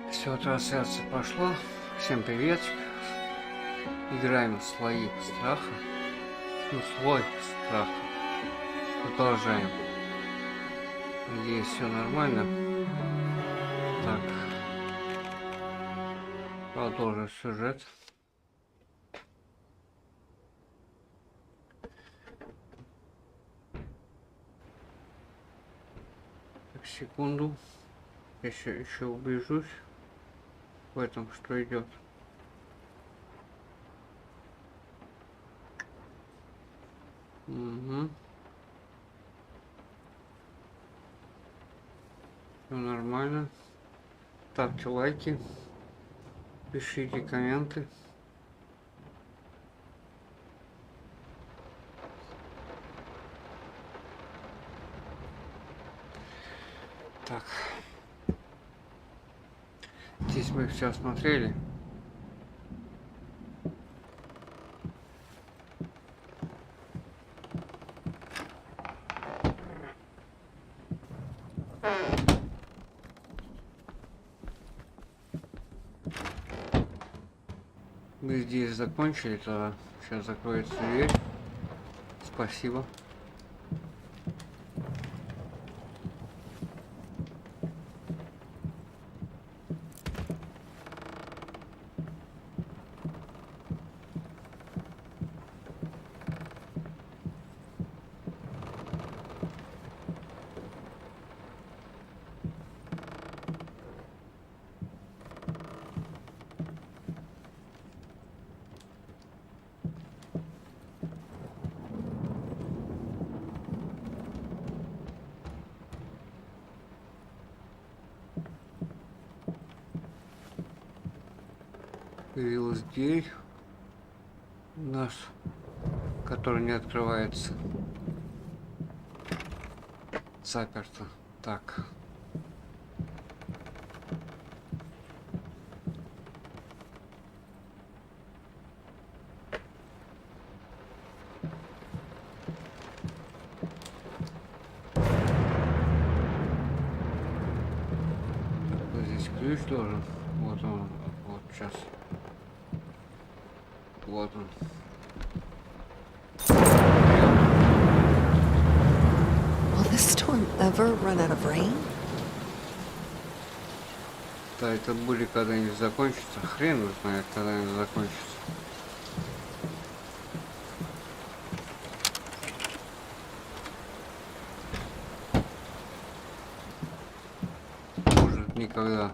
Все, трансляция пошла. Всем приветик. Играем в слои страха. Ну, слой страха. Продолжаем. Надеюсь, все нормально. Так. Продолжим сюжет. Так, секунду. Я еще убежусь в этом, что идет. Угу. Все нормально. Ставьте лайки. Пишите комменты. Так. Здесь мы все осмотрели. Мы здесь закончили, тогда сейчас закроется дверь. Спасибо. Появилась дверь у нас, которая не открывается. Заперто. Так. Вот здесь ключ должен. Вот он. Вот сейчас. Вот он. Will this storm ever run out of rain? Да, это буря когда-нибудь закончится. Хрен его знает, когда-нибудь закончится. Может, никогда.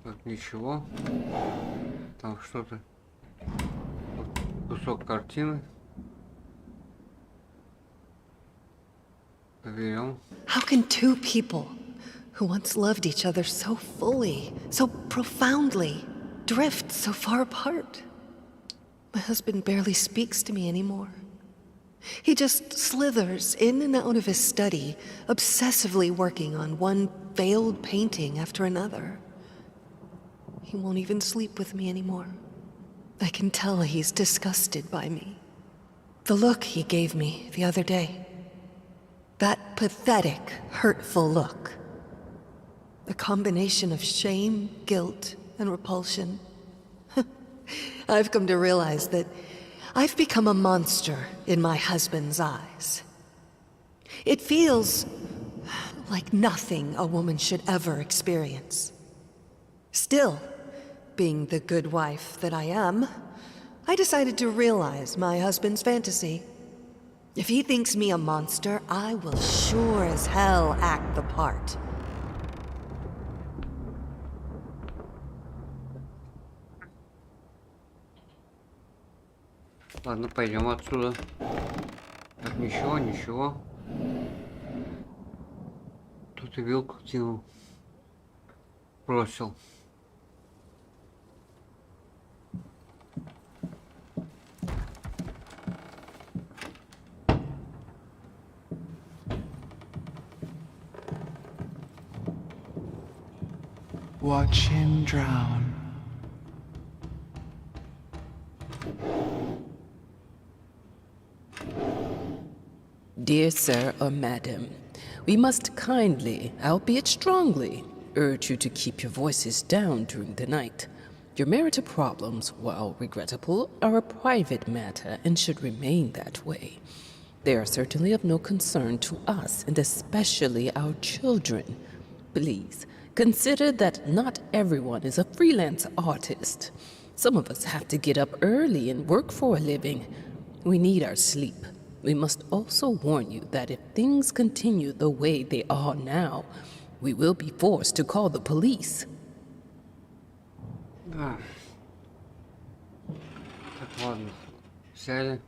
Так, ничего. Там что-то. Кусок картины. Берем. How can two people who once loved each other so fully, so profoundly, drift so far apart? My husband barely speaks to me anymore. He just slithers in and out of his study, obsessively working on one failed painting after another. He won't even sleep with me anymore. I can tell he's disgusted by me. The look he gave me the other day. That pathetic, hurtful look. A combination of shame, guilt, and repulsion. I've come to realize that I've become a monster in my husband's eyes. It feels like nothing a woman should ever experience. Still, being the good wife that I am, I decided to realize my husband's fantasy. If he thinks me a monster, I will sure as hell act the part. Ладно, пойдем отсюда. Так, ничего, ничего. Тут и вилку кинул. Бросил. watch him drown. Dear sir or madam, we must kindly, albeit strongly, urge you to keep your voices down during the night. Your marital problems, while regrettable, are a private matter and should remain that way. They are certainly of no concern to us, and especially our children. Please, consider that not everyone is a freelance artist. Some of us have to get up early and work for a living. We need our sleep. We must also warn you that if things continue the way they are now, we will be forced to call the police. Да. Так, ладно. Взяли.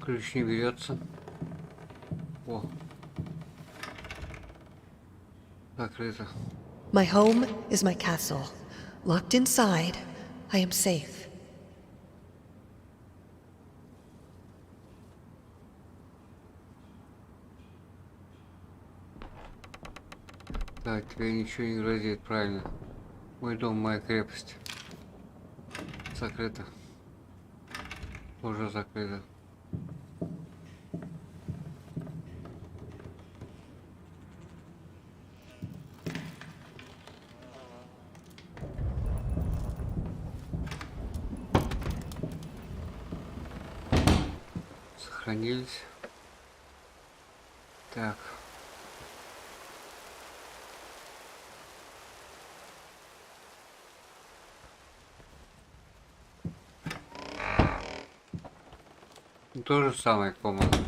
Ключ не берется. О. Закрыто. My home is my castle. Locked inside, I am safe. Так, тебе ничего не грозит, правильно. Мой дом, моя крепость. Закрыто. Уже закрыто. Сохранились. Так. То же самое комната.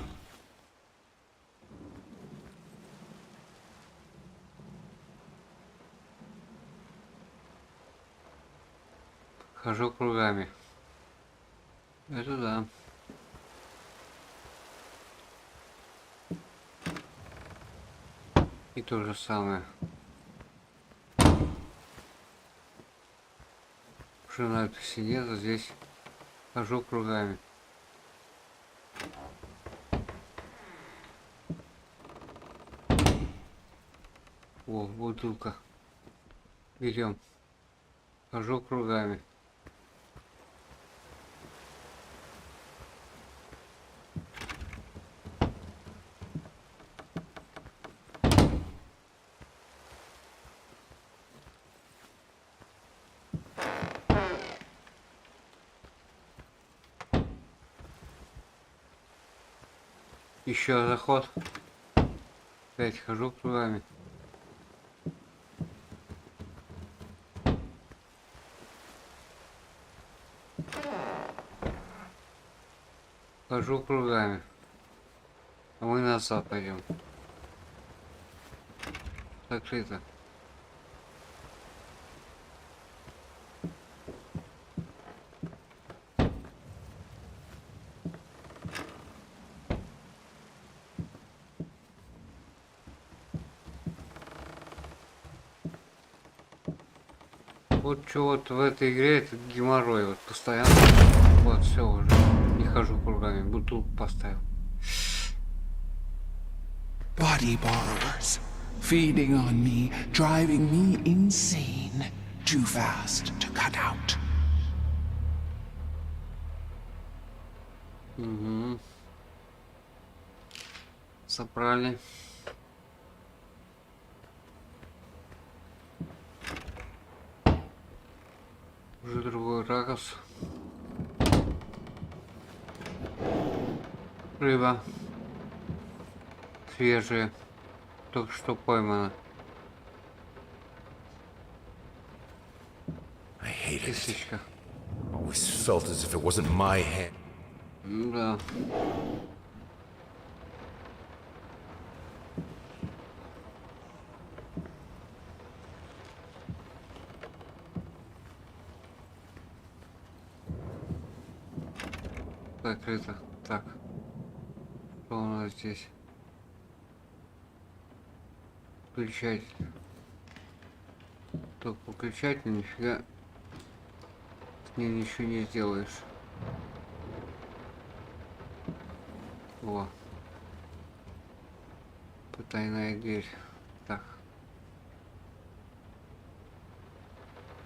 Хожу кругами. Это да. И то же самое. Уже на этой стене, а здесь хожу кругами. О, бутылка. Берем. Хожу кругами. Еще заход. Опять хожу кругами. Хожу кругами. А мы назад пойдем. Закрыто. Вот что вот в этой игре, это геморрой, вот постоянно. Вот все уже. Не хожу кругами, бутылку поставил. Body borrowers, feeding on me, driving me insane. Too fast to cut out. Угу. Собрали. Уже другой ракурс. Рыба. Свежая. Только что поймана. I hated it. Кисточка. Always felt as if it wasn't my hand. Да. Закрыто. Так. Что у нас здесь? Включатель. Только выключатель, нифига. С ней ничего не сделаешь. О. Потайная дверь. Так.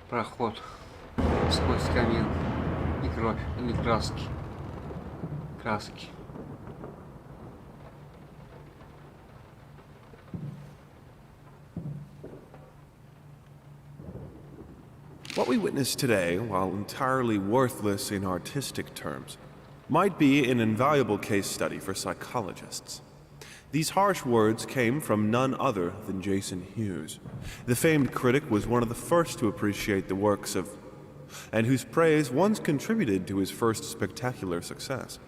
Проход сквозь камин и кровь или краски. Краски. What we witness today, while entirely worthless in artistic terms, might be an invaluable case study for psychologists. These harsh words came from none other than Jason Hughes. The famed critic was one of the first to appreciate the works of, and whose praise once contributed to his first spectacular success.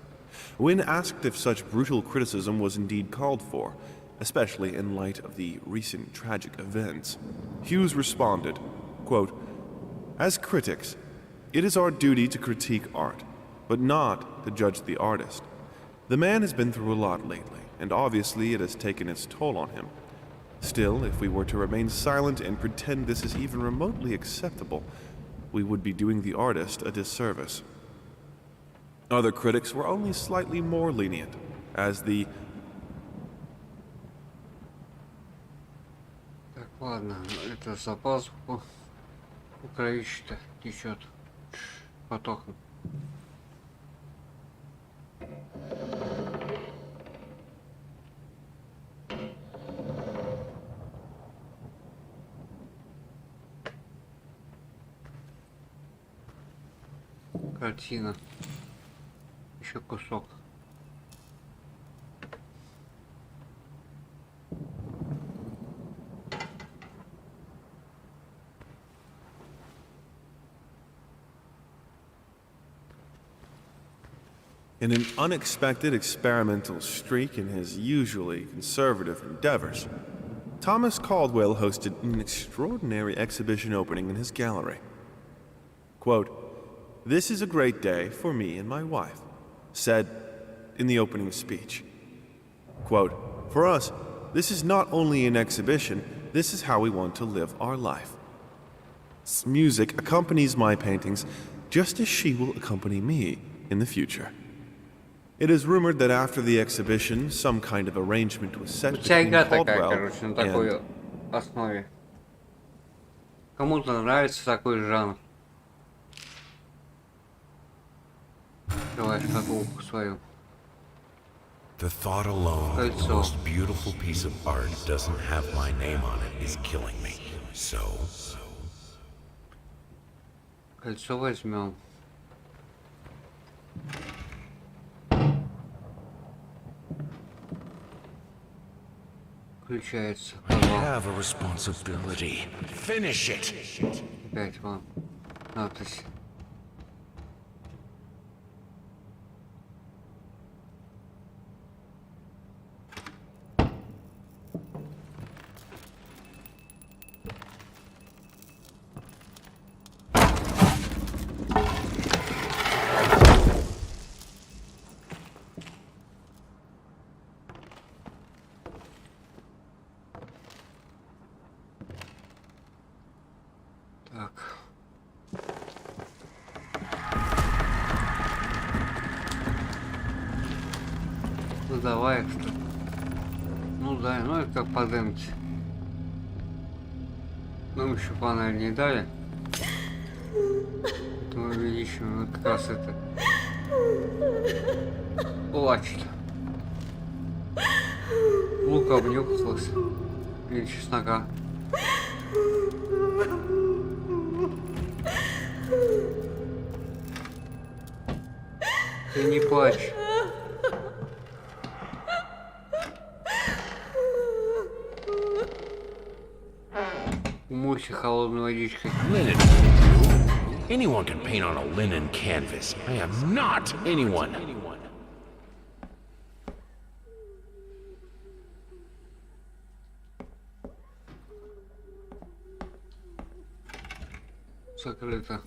When asked if such brutal criticism was indeed called for, especially in light of the recent tragic events, Hughes responded, quote, "As critics, it is our duty to critique art, but not to judge the artist. The man has been through a lot lately, and obviously it has taken its toll on him. Still, if we were to remain silent and pretend this is even remotely acceptable, we would be doing the artist a disservice." Other critics were only slightly more lenient, as the Так, ладно, это за пазуху. У кровища-то течет потоком. Картина. Еще кусок. in an unexpected experimental streak in his usually conservative endeavors, Thomas Caldwell hosted an extraordinary exhibition opening in his gallery. Quote, "This is a great day for me and my wife," said in the opening speech. Quote, "For us, this is not only an exhibition, this is how we want to live our life. Music accompanies my paintings just as she will accompany me in the future." It is rumored that after the exhibition, some kind of arrangement was set У тебя between игра такая, Caldwell короче, на такой and основе. Кому-то нравится такой жанр. Открываешь шкатулку свою. The thought alone that the Кольцо. most beautiful piece of art doesn't have my name on it is killing me. So, Кольцо возьмем. Включается. I have a responsibility. Finish it! Опять вон. Надпись. Так. Ну давай, что ли. Ну да, ну это как по демке. Нам еще панель не дали. Это мы увеличиваем, вот как раз это. Плачет. Лук обнюхалась. Или чеснока. Ты не плачь. Умойся холодной водичкой. Linen. Anyone can paint on a linen canvas. I am not anyone. Закрыто.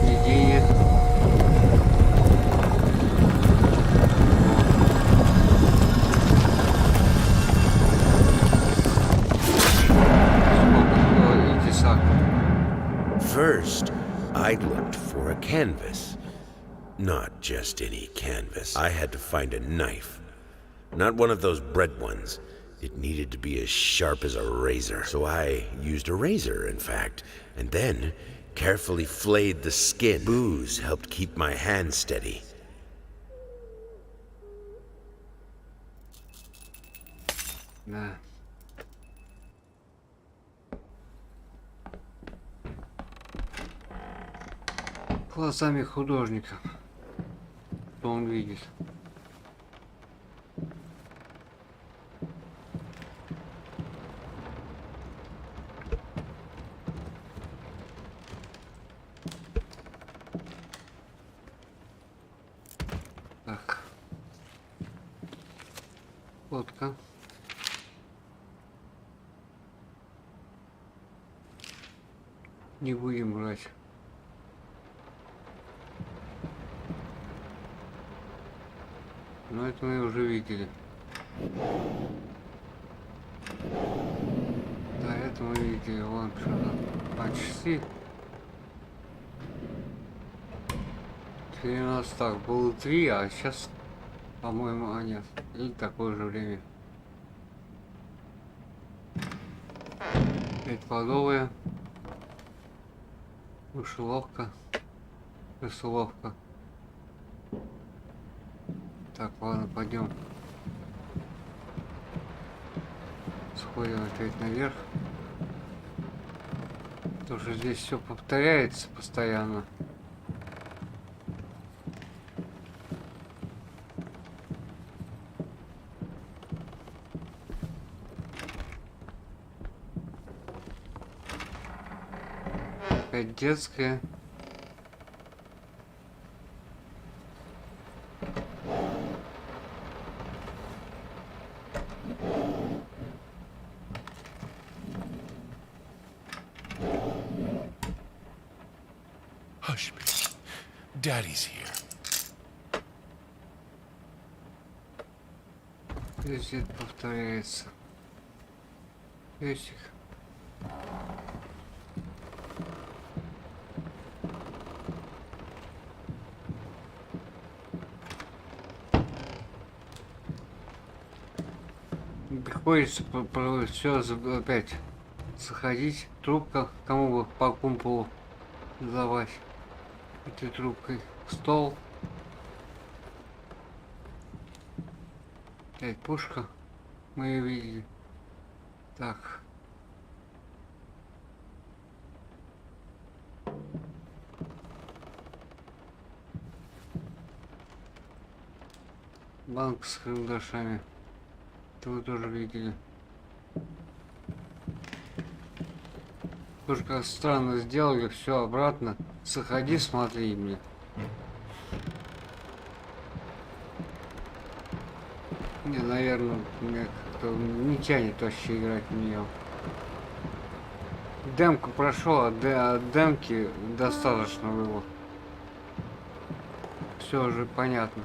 Идея. First, I looked for a canvas. Not just any canvas. I had to find a knife. Not one of those bread ones. It needed to be as sharp as a razor, so I used a razor, in fact, and then carefully flayed the skin. Booze helped keep my hand steady. Да. Глазами художника. Что он видит? Так. Фотка. Не будем брать. Но это мы уже видели. Да, это мы видели. Вон что-то. А часы. Теперь у нас так, было 3, а сейчас, по-моему, нет. Или такое же время. Опять подовая. Мышеловка. Крысоловка. Так, ладно, пойдем. Сходим опять наверх. Потому что здесь все повторяется постоянно. Опять детская. Hush, baby. Daddy's here. Здесь это повторяется. Песик. Приходится все опять заходить. Трубка, кому бы по кумполу давать этой трубкой. Стол. Опять пушка. Мы ее видели. Так. Банк с карандашами. Это вы тоже видели. Тоже как странно сделали, все обратно. Заходи, смотри мне. Не, наверное, мне как-то не тянет вообще играть в нее. Демку прошел, от демки достаточно было. Все уже понятно,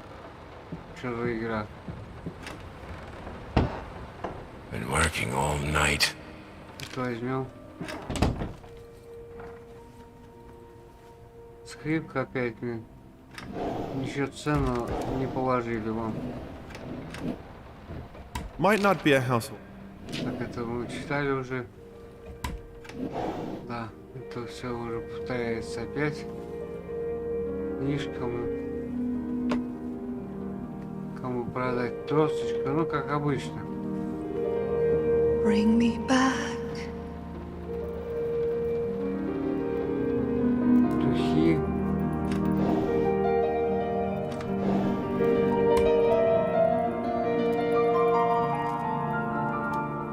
что за игра. Been working all night. Это возьмем. Скрипка опять, блин. Ничего ценного не положили вам. Might not be a household. Так, это мы читали уже. Да, это все уже повторяется опять. Книжка мы. Кому продать тросточку, ну как обычно. Bring me back. Духи.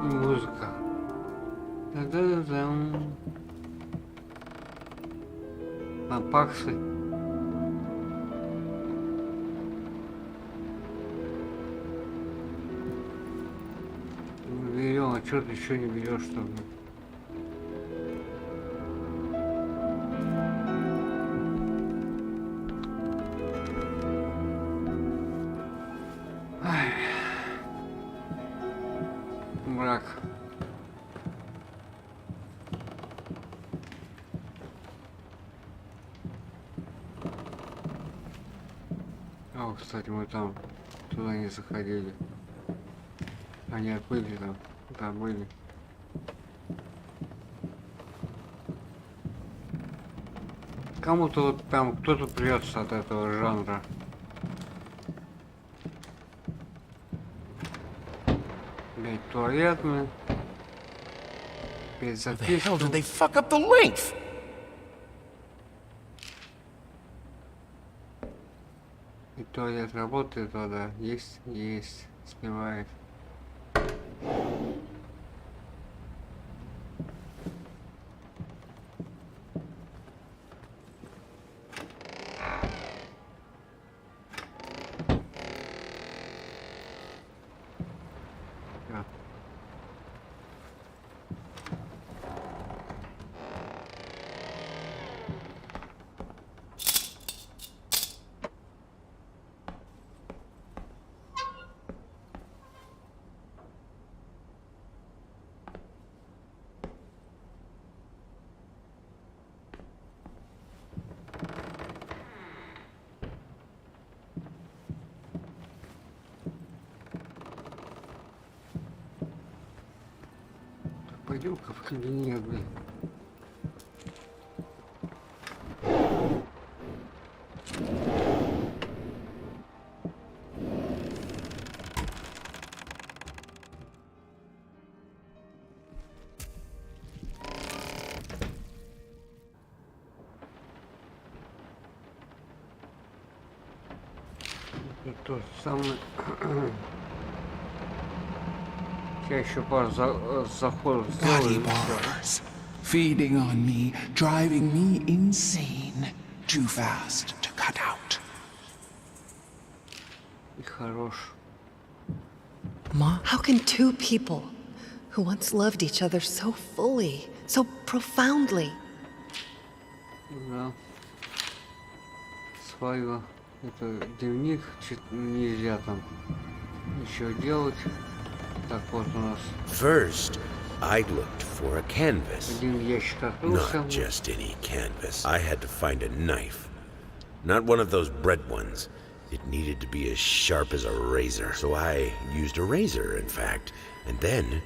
И музыка. Да-да-да-дам. Напаксы. Берем, а что ты еще не берешь, что ли? Ай. Мрак. О, кстати, мы там туда не заходили. Они были там. Да, были. Кому-то вот прям кто-то прется от этого жанра. Блять, туалет, блин. Опять How the hell записку. did they fuck up the length? И туалет работает, вода. Есть, есть. Спевает. Да. Пойдем-ка в кабинет, блин. Это то же самое. Я еще пару заходов Body сделаю. borrowers, feeding on me, driving me insane. Too fast to cut out. И хорош. Ma, how can two people who once loved each other so fully, so profoundly, Да. Свою. Это дневник. Нельзя там еще делать. Так вот у нас First, I looked for a canvas. один ящик открылся. Not just any canvas. I had to find a knife. Not one of those bread ones. It needed to be as sharp as a razor. So I used a razor, in fact. And then...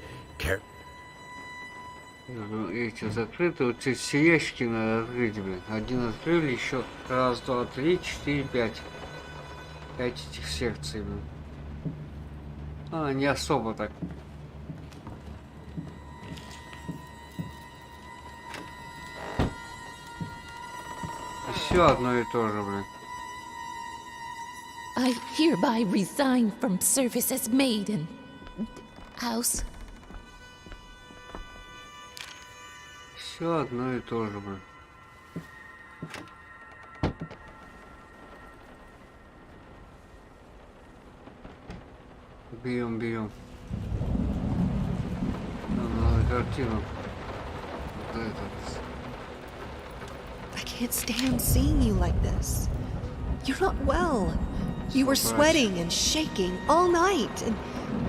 Эти закрыты. Вот эти все ящики надо открыть, блин. Один открыли, еще раз, два, три, четыре, пять. 5 этих секций, блин. А, не особо так. Все одно и то же, блин. I hereby resign from service as maid in house. Все одно и то же, блин. Берем. Надо картину. Вот этот. I can't stand seeing you like this. You're not well. You were sweating and shaking all night,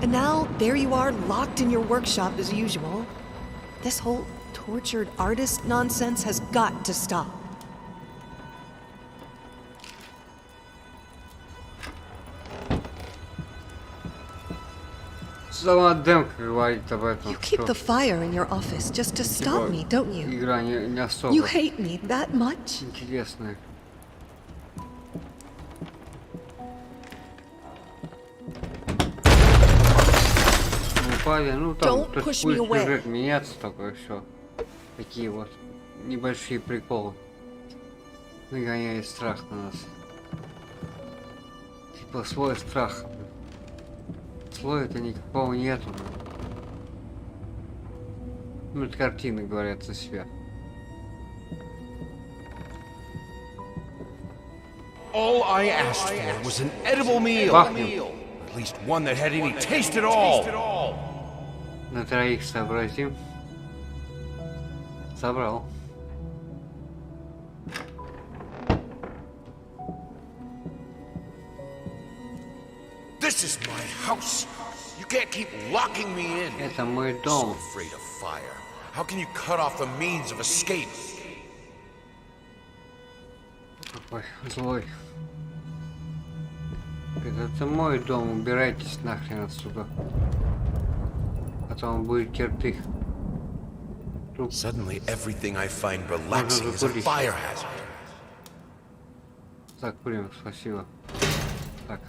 and now there you are, locked in your workshop as usual. This whole tortured artist nonsense has got to stop. Сама демка говорит об этом. You keep что the fire in your office just to stop me, don't you? Игра не особо You hate me that much? интересная. Упали, ну там Don't то есть push me будет away. сюжет меняться, такое все. Такие вот небольшие приколы. Нагоняет страх на нас. Типа слой страха. Слоя-то никакого нету. Ну, это картины говорят за себя. All I asked for was an edible meal. Бахнем. At least one that had any taste at all. На троих сообразим. Собрал. This is my house. You can't keep locking me in. Это мой So дом. afraid of fire. How can you cut off the means of escape? Какой злой. Это мой дом, убирайтесь нахрен отсюда. Потом будет кирпик. Suddenly, everything I find relaxing is a fire hazard. Так, блин, спасибо. Так,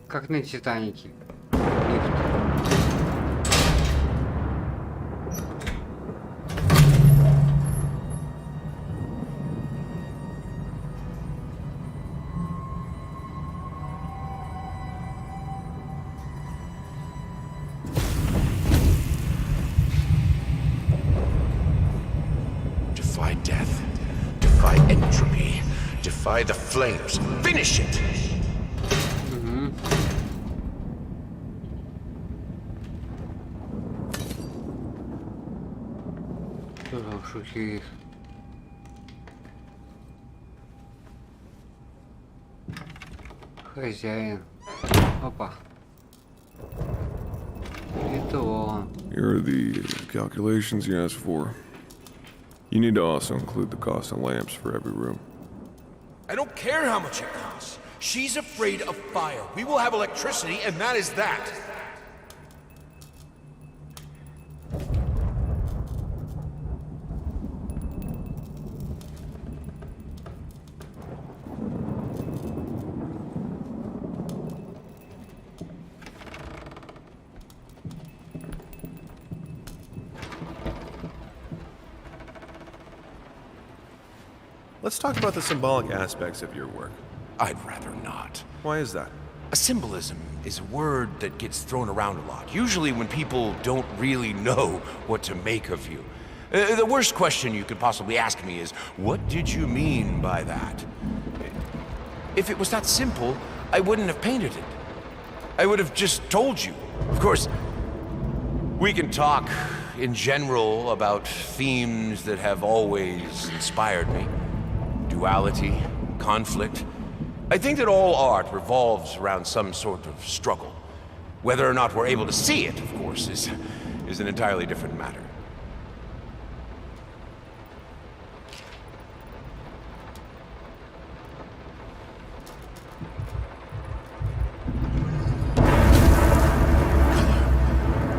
как на Титанике. Лифт. Defy death. Defy entropy. Defy the flames. Finish it! Что там шутит? Хозяин. Опа. Это он. Here are the calculations you asked for. You need to also include the cost of lamps for every room. I don't care how much it costs. She's afraid of fire. We will have electricity, and that is that. Let's talk about the symbolic aspects of your work. I'd rather not. Why is that? A symbolism is a word that gets thrown around a lot, usually when people don't really know what to make of you. The worst question you could possibly ask me is, what did you mean by that? If it was that simple, I wouldn't have painted it. I would have just told you. Of course, we can talk in general about themes that have always inspired me. Duality, conflict. I think that all art revolves around some sort of struggle. Whether or not we're able to see it, of course, is an entirely different matter.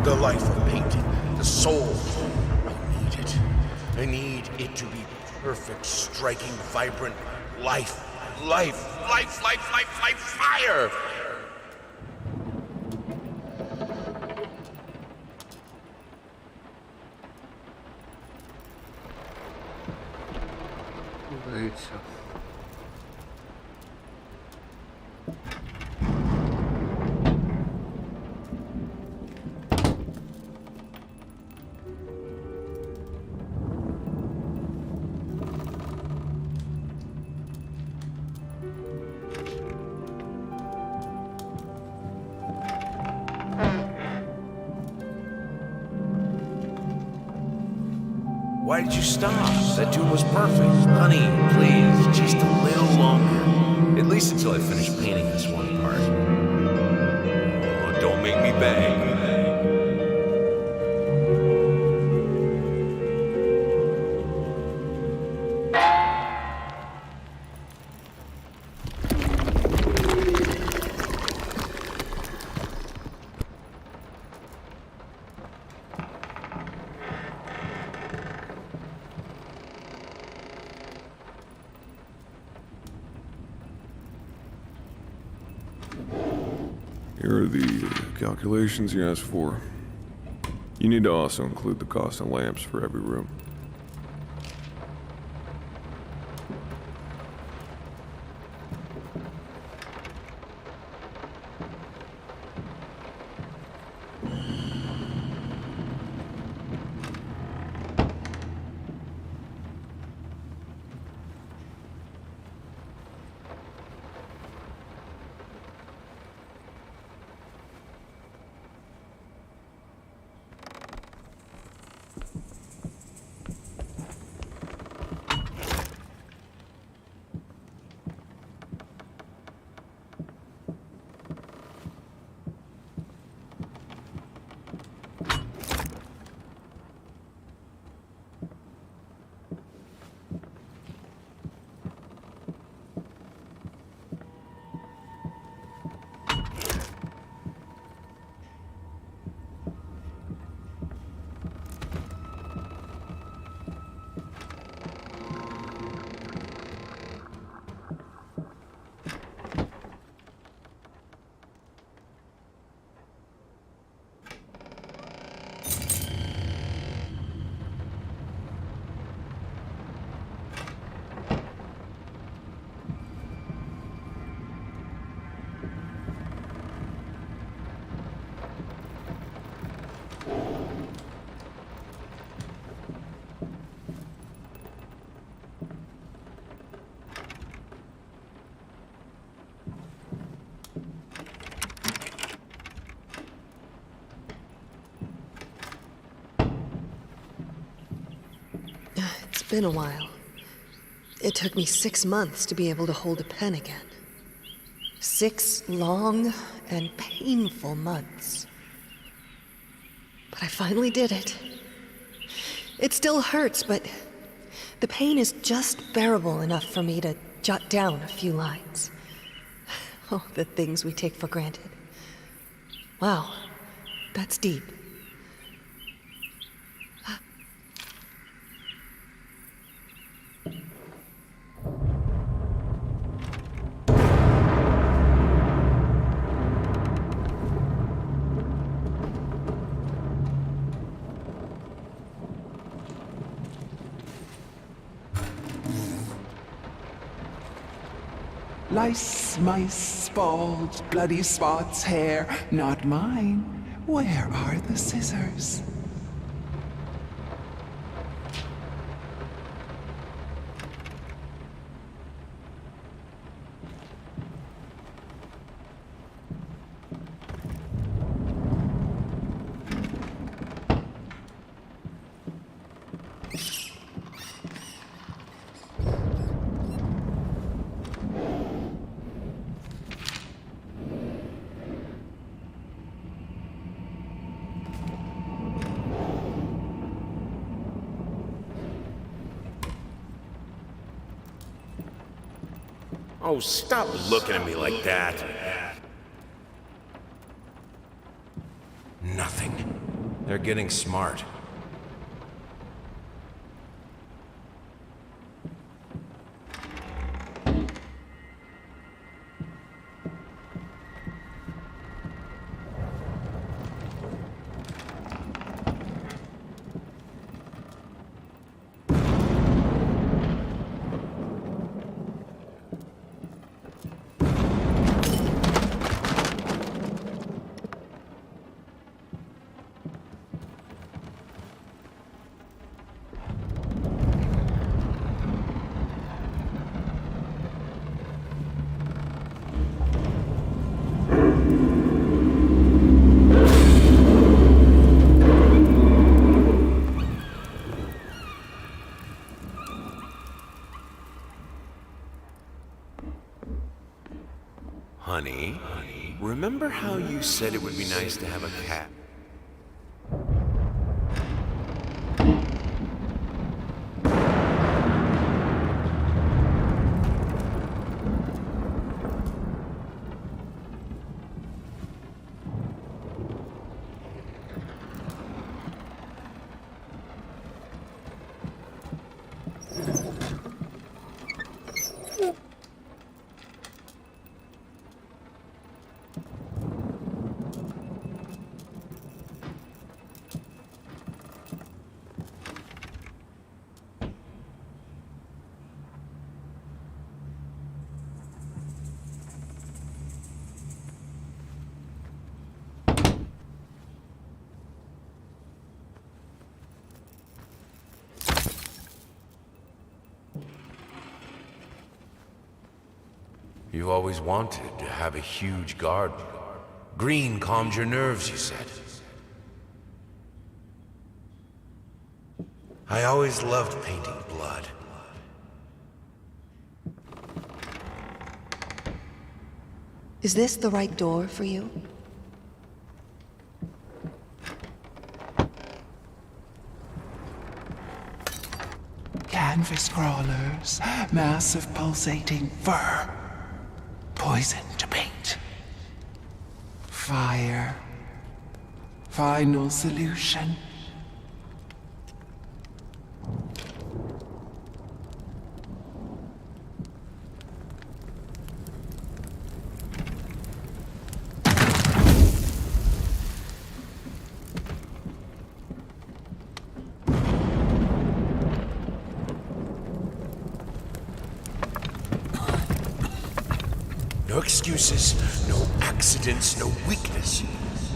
The life of painting, the soul. I need it. I need it to be perfect, striking, vibrant life. Life, fire! Боится. Why did you stop? That tune was perfect. Honey, please, just a little longer. At least until I finish painting this one part. Oh, don't make me beg. Here are the calculations you asked for. You need to also include the cost of lamps for every room. been a while. It took me 6 months to be able to hold a pen again. 6 long and painful months. But I finally did it. It still hurts, but the pain is just bearable enough for me to jot down a few lines. Oh, the things we take for granted. Wow, that's deep. Lice, mice, balls, bloody spots, hair, not mine. Where are the scissors? Oh, stop looking at me like that. Nothing. They're getting smart. Honey, remember how you said it would be nice to have a cat? You always wanted to have a huge garden. Green calms your nerves, you said. I always loved painting blood. Is this the right door for you? Canvas crawlers, massive pulsating fur, poison to paint. Fire, final solution. No excuses, no accidents, no weakness.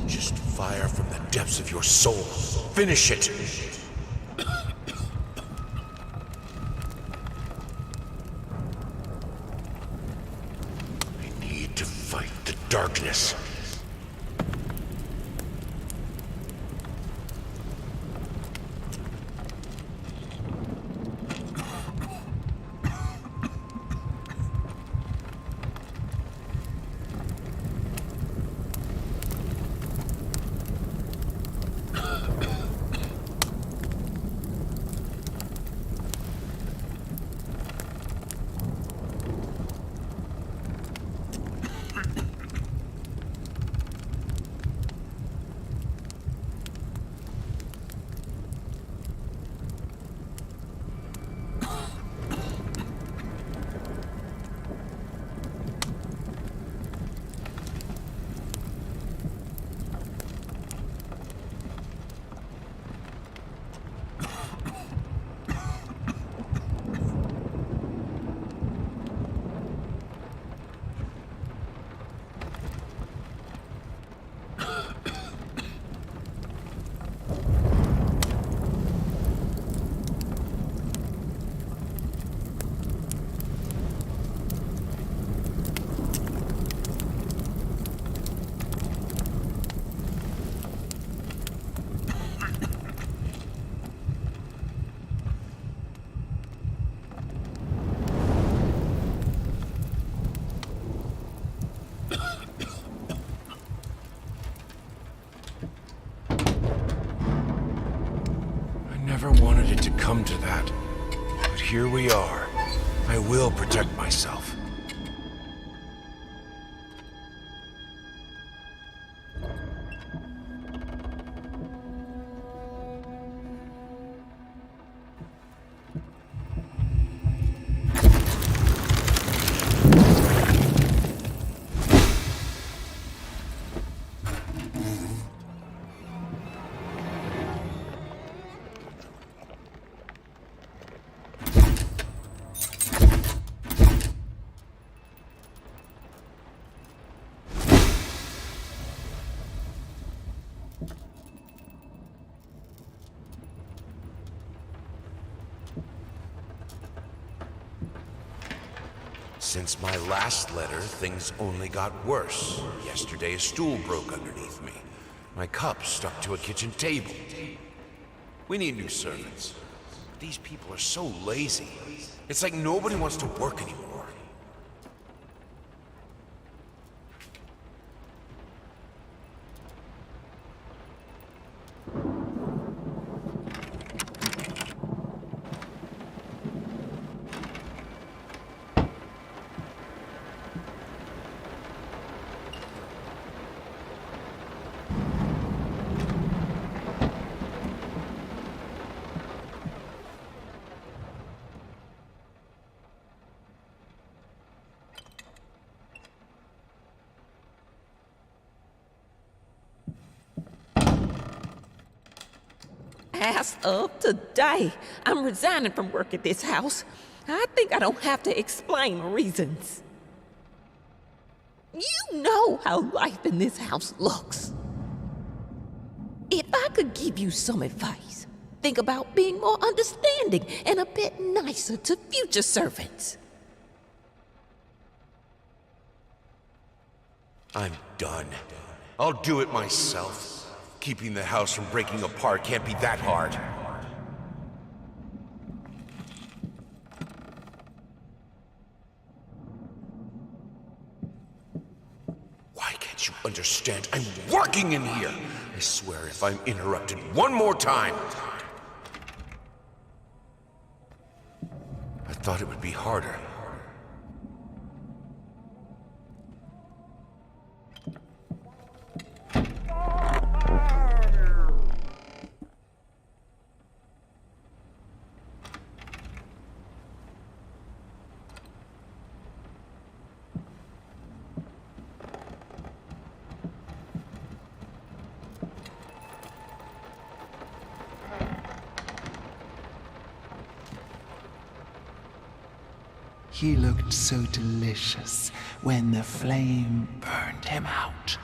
Just fire from the depths of your soul. Finish it! I need to fight the darkness. come to that. But here we are. I will protect myself. Since my last letter, things only got worse. Yesterday, a stool broke underneath me. My cup stuck to a kitchen table. We need new servants. These people are so lazy. It's like nobody wants to work anymore. As of today, I'm resigning from work at this house. I think I don't have to explain reasons. You know how life in this house looks. If I could give you some advice, think about being more understanding and a bit nicer to future servants. I'm done. I'll do it myself. Keeping the house from breaking apart can't be that hard. Why can't you understand? I'm working in here! I swear if I'm interrupted one more time... I thought it would be harder. He looked so delicious when the flame burned him out.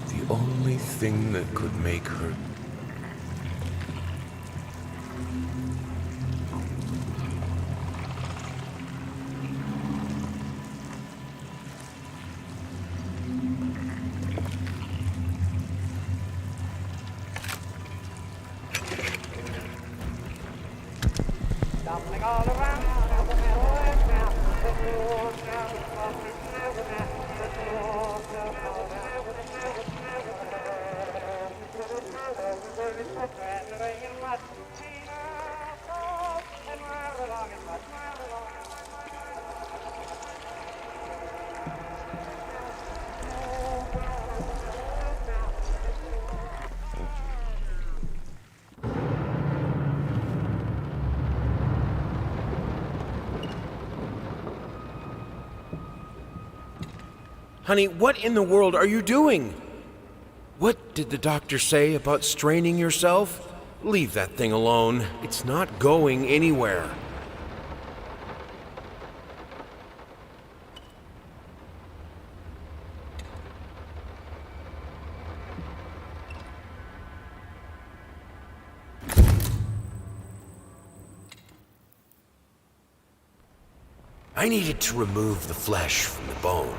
The only thing that could make her Honey, what in the world are you doing? What did the doctor say about straining yourself? Leave that thing alone. It's not going anywhere. I needed to remove the flesh from the bone.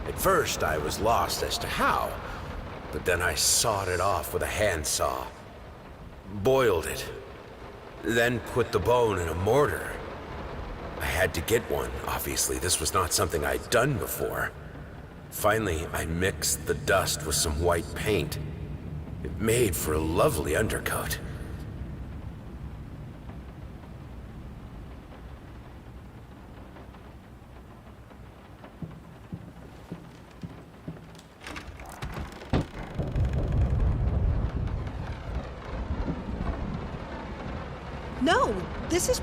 At first, I was lost as to how, but then I sawed it off with a handsaw, boiled it, then put the bone in a mortar. I had to get one, obviously. This was not something I'd done before. Finally, I mixed the dust with some white paint. It made for a lovely undercoat. No, this is...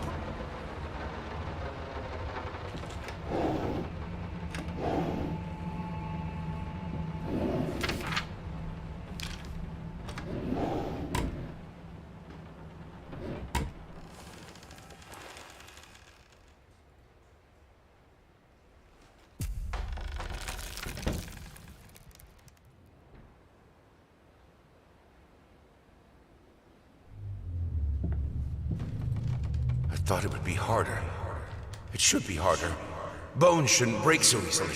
I thought it would be harder. It should be harder. Bones shouldn't break so easily.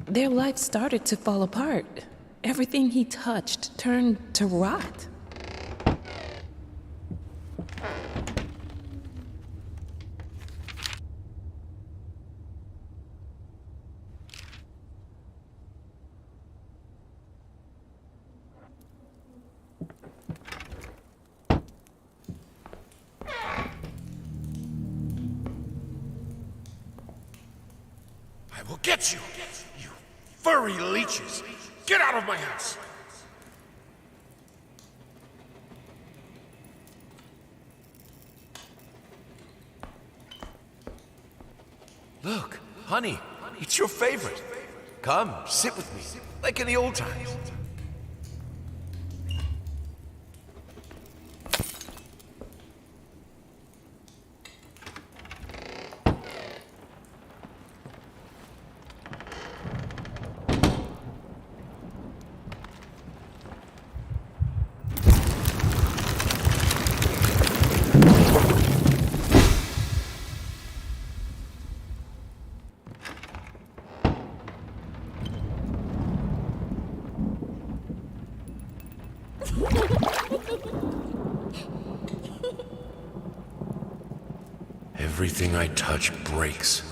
Their life started to fall apart. Everything he touched turned to rot. I will get you, you furry leeches! Get out of my house! Look, honey, it's your favorite. Come, sit with me, like in the old times. Everything I touch breaks.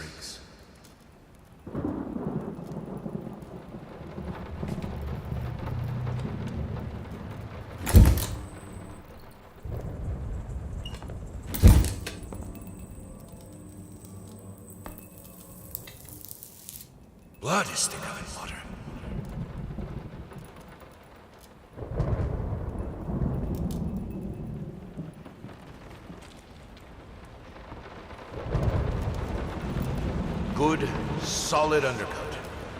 Blood is thicker than water. Good, solid undercoat.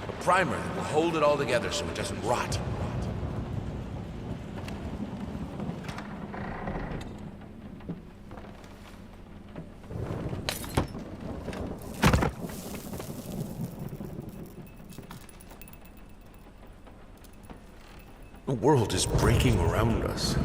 A primer that will hold it all together so it doesn't rot. The world is breaking around us.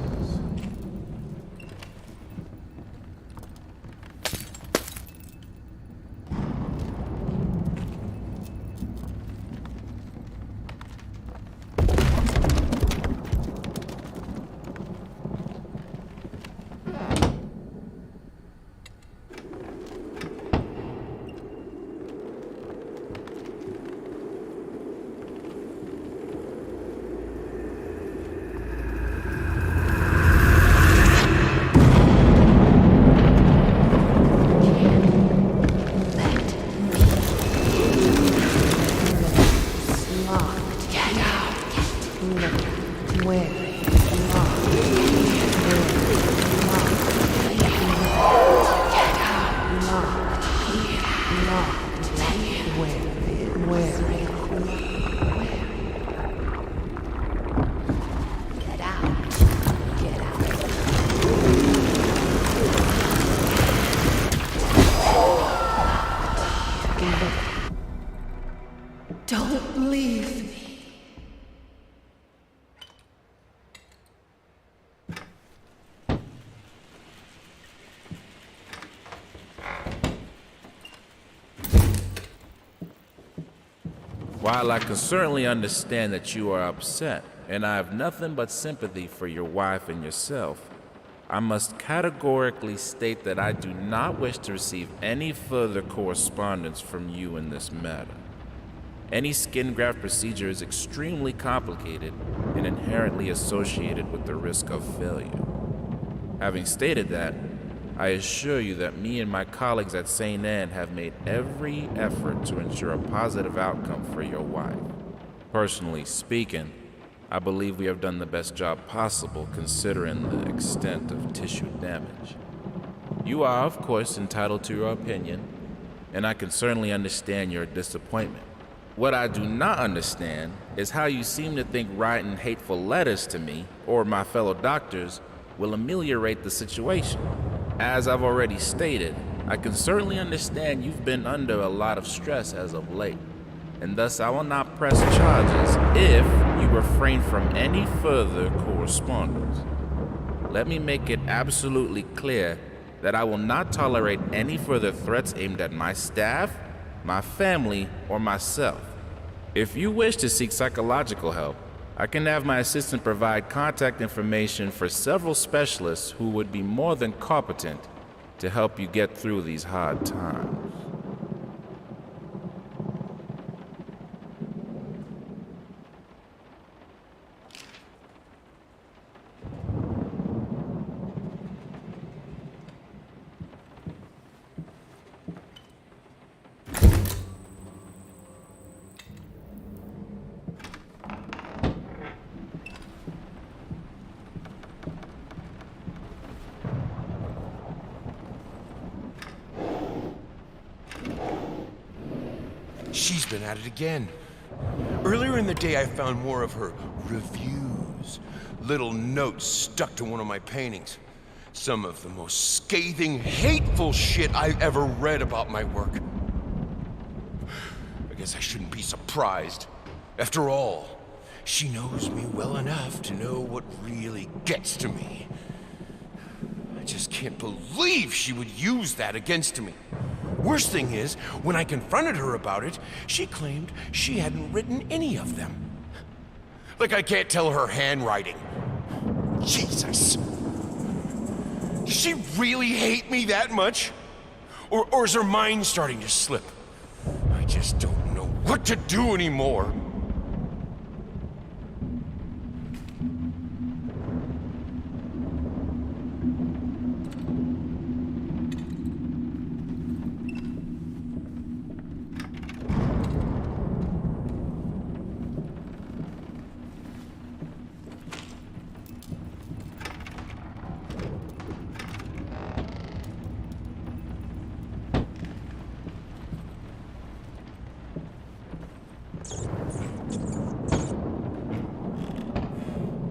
Don't leave me. While I can certainly understand that you are upset, and I have nothing but sympathy for your wife and yourself, I must categorically state that I do not wish to receive any further correspondence from you in this matter. Any skin graft procedure is extremely complicated and inherently associated with the risk of failure. Having stated that, I assure you that me and my colleagues at St. Anne have made every effort to ensure a positive outcome for your wife. Personally speaking, I believe we have done the best job possible considering the extent of tissue damage. You are, of course, entitled to your opinion, and I can certainly understand your disappointment. What I do not understand is how you seem to think writing hateful letters to me or my fellow doctors will ameliorate the situation. As I've already stated, I can certainly understand you've been under a lot of stress as of late, and thus I will not press charges if you refrain from any further correspondence. Let me make it absolutely clear that I will not tolerate any further threats aimed at my staff, my family, or myself. If you wish to seek psychological help, I can have my assistant provide contact information for several specialists who would be more than competent to help you get through these hard times. She's been at it again. Earlier in the day, I found more of her reviews. Little notes stuck to one of my paintings. Some of the most scathing, hateful shit I've ever read about my work. I guess I shouldn't be surprised. After all, she knows me well enough to know what really gets to me. I just can't believe she would use that against me. Worst thing is, when I confronted her about it, she claimed she hadn't written any of them. Like I can't tell her handwriting. Jesus. Does she really hate me that much? Or is her mind starting to slip? I just don't know what to do anymore.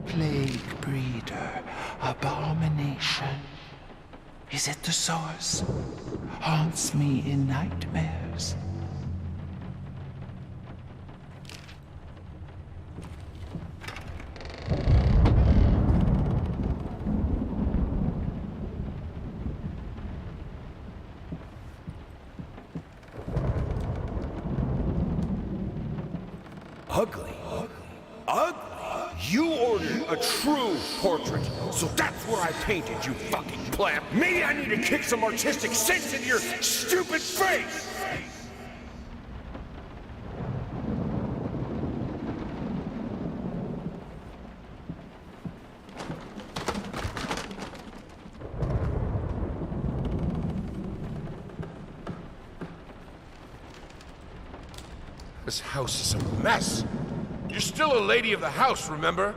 Plague breeder, abomination. Is it the source? Haunts me in nightmares. Ugly? Ugly? You ordered a true portrait, so that's what I painted, you fucking pleb. Maybe I need to kick some artistic sense into your stupid face! This house is a mess. You're still a lady of the house, remember?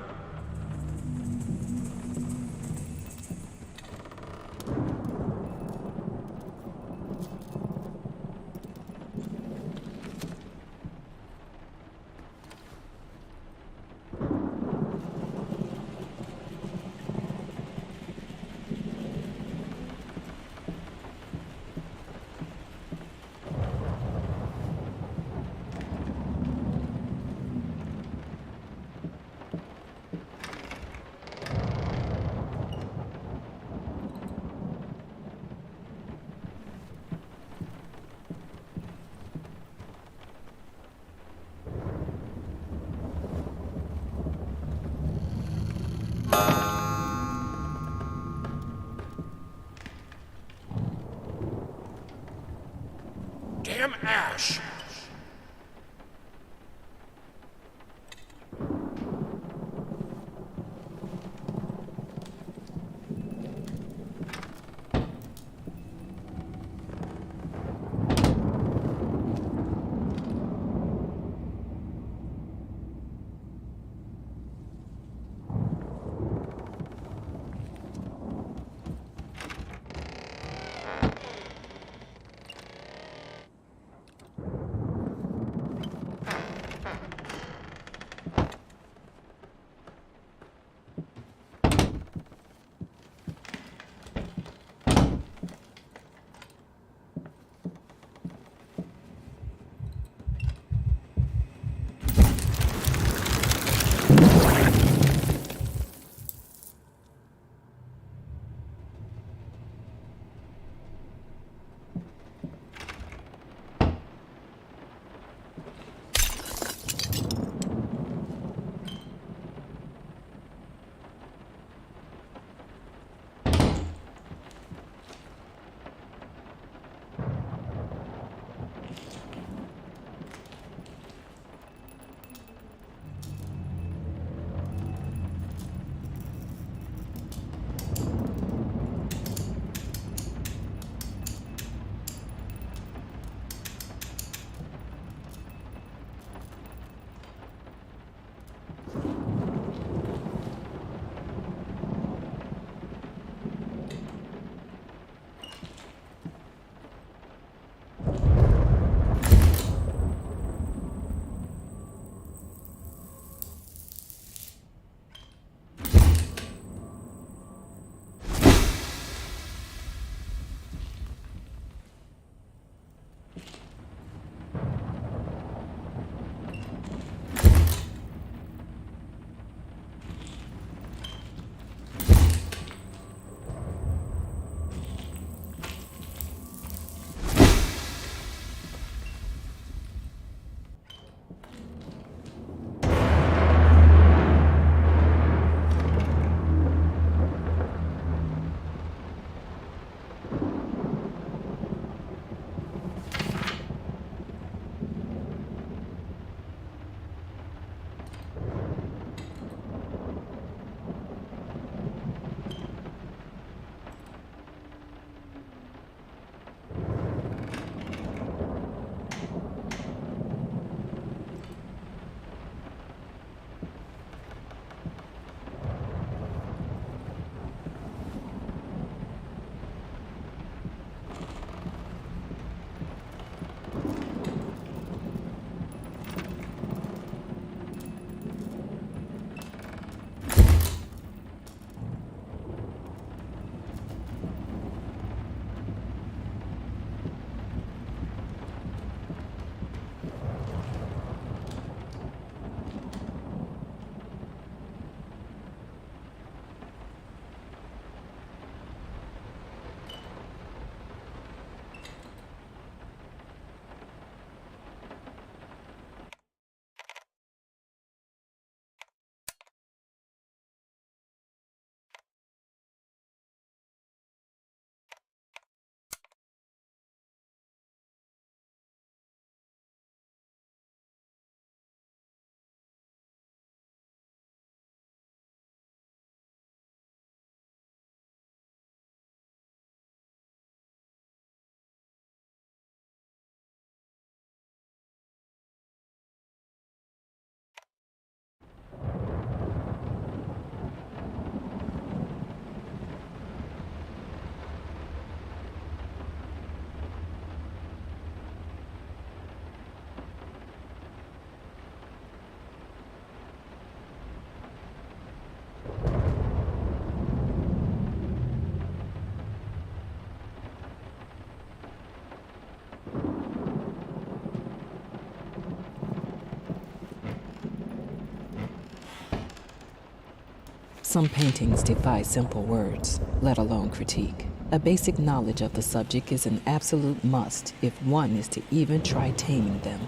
Some paintings defy simple words, let alone critique. A basic knowledge of the subject is an absolute must if one is to even try taming them.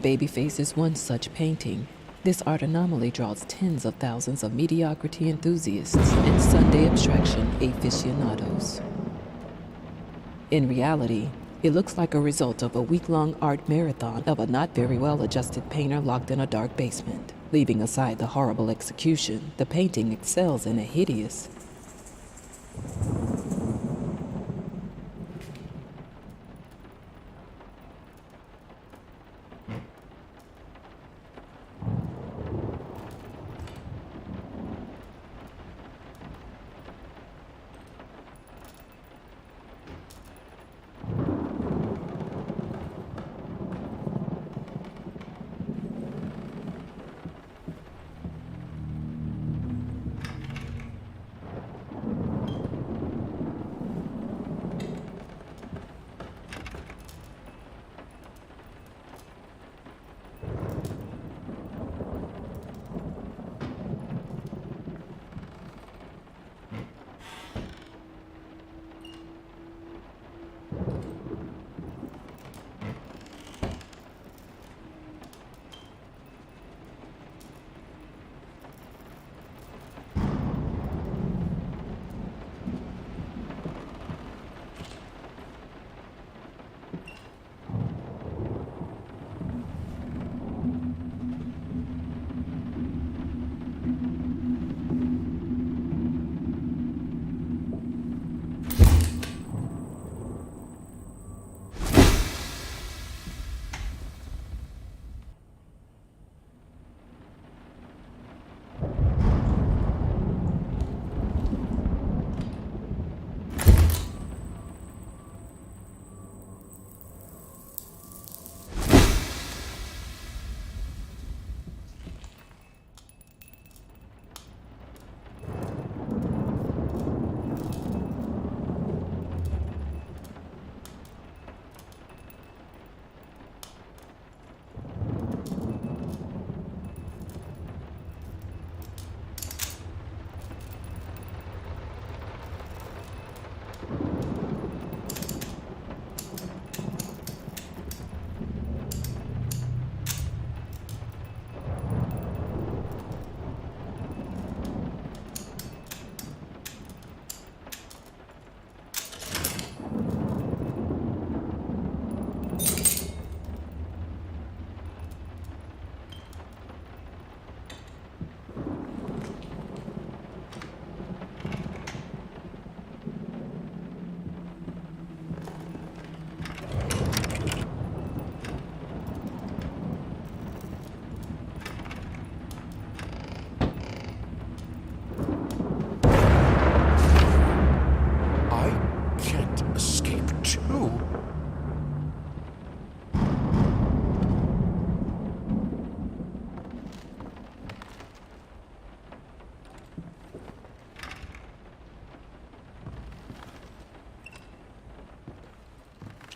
Babyface is one such painting. This art anomaly draws tens of thousands of mediocrity enthusiasts and Sunday abstraction aficionados. In reality, it looks like a result of a week-long art marathon of a not very well-adjusted painter locked in a dark basement. Leaving aside the horrible execution, the painting excels in a hideous,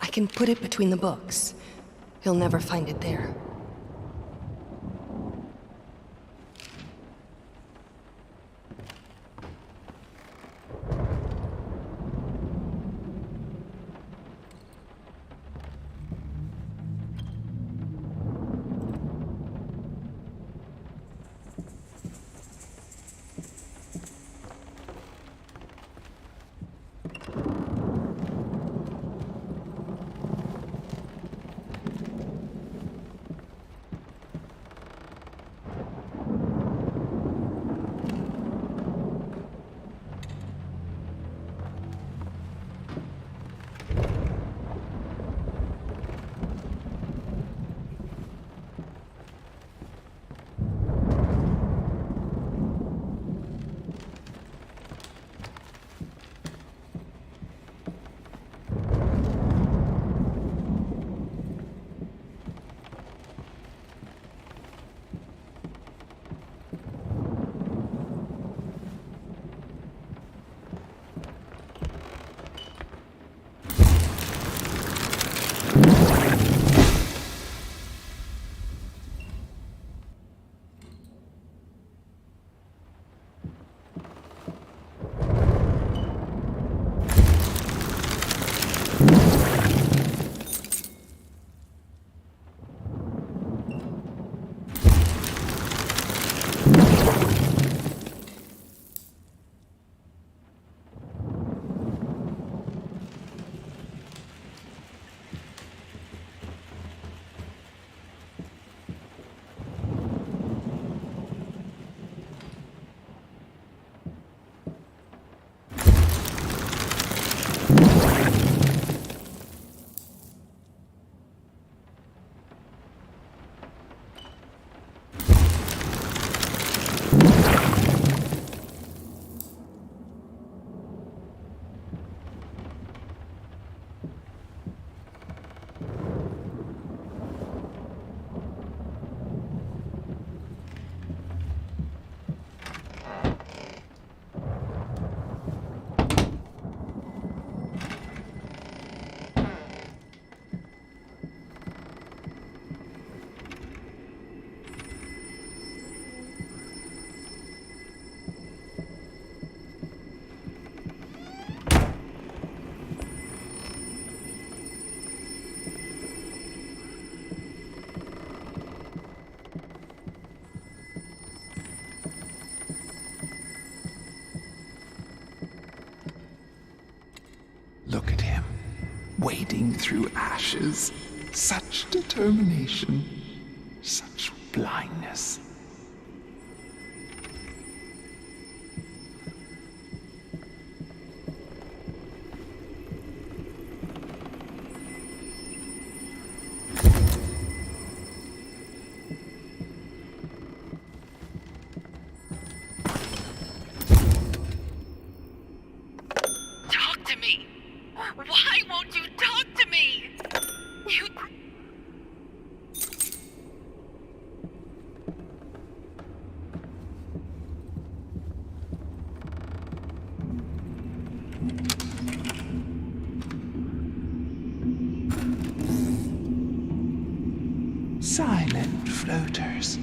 I can put it between the books. He'll never find it there. wading through ashes. Such determination, such blindness. Talk to me! Why won't you talk to me? You... Silent floaters.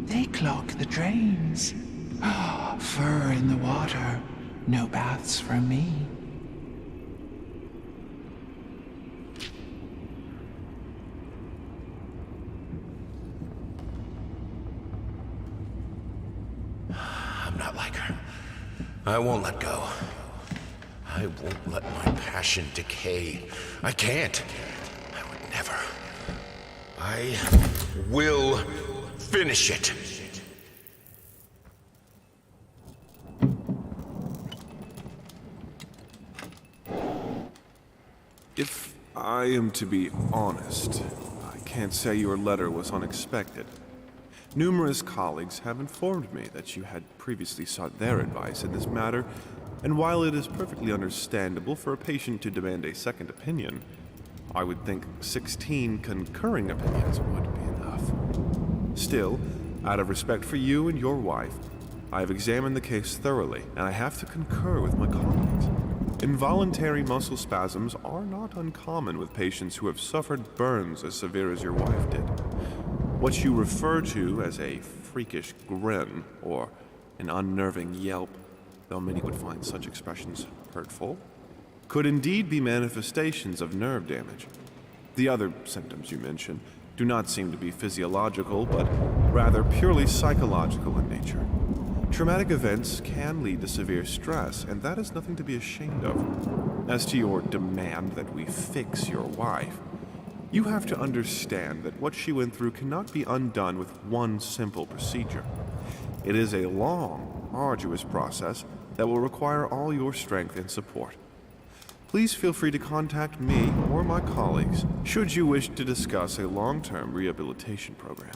They clog the drains. Fur in the water. No baths for me. I'm not like her. I won't let go. I won't let my passion decay. I can't. I would never. I will finish it. If I am to be honest, I can't say your letter was unexpected. Numerous colleagues have informed me that you had previously sought their advice in this matter, and while it is perfectly understandable for a patient to demand a second opinion, I would think 16 concurring opinions would be enough. Still, out of respect for you and your wife, I have examined the case thoroughly, and I have to concur with my colleagues. Involuntary muscle spasms are not uncommon with patients who have suffered burns as severe as your wife did. What you refer to as a freakish grin or an unnerving yelp, though many would find such expressions hurtful, could indeed be manifestations of nerve damage. The other symptoms you mention do not seem to be physiological, but rather purely psychological in nature. Traumatic events can lead to severe stress, and that is nothing to be ashamed of. As to your demand that we fix your wife, you have to understand that what she went through cannot be undone with one simple procedure. It is a long, arduous process that will require all your strength and support. Please feel free to contact me or my colleagues should you wish to discuss a long-term rehabilitation program.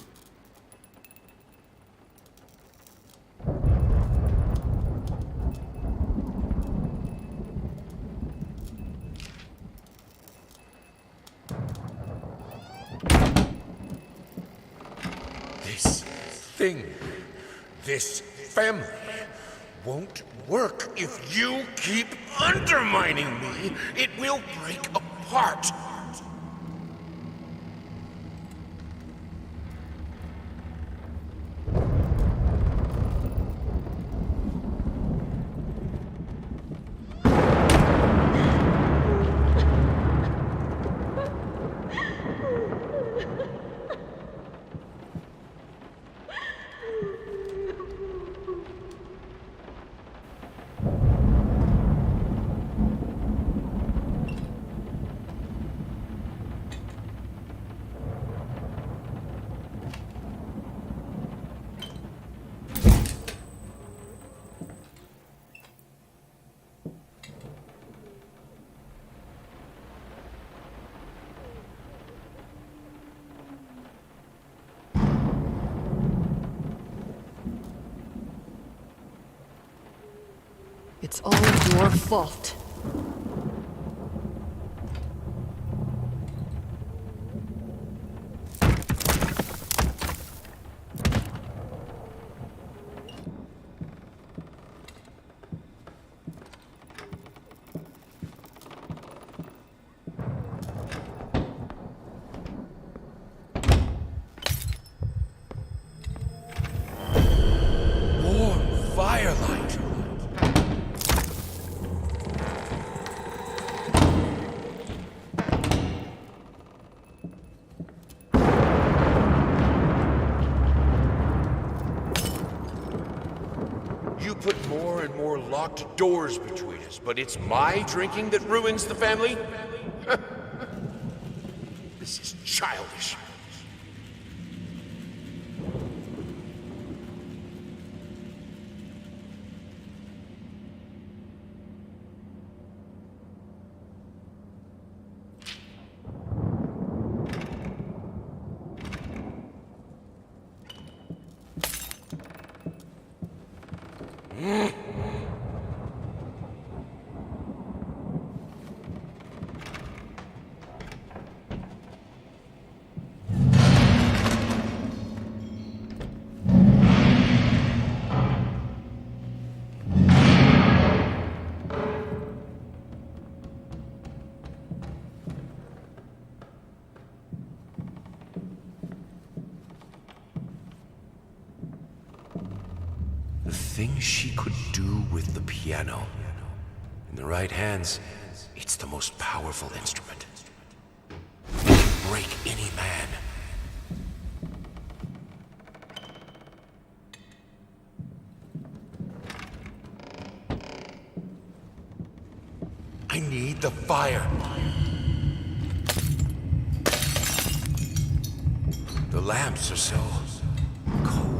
This thing, this family, won't work if you keep undermining me. It will break apart. It's all your fault. Warm firelight. You put more and more locked doors between us, but it's my drinking that ruins the family? This is childish. The things she could do with the piano. In the right hands, it's the most powerful instrument. It can break any man. I need the fire. The lamps are so cold.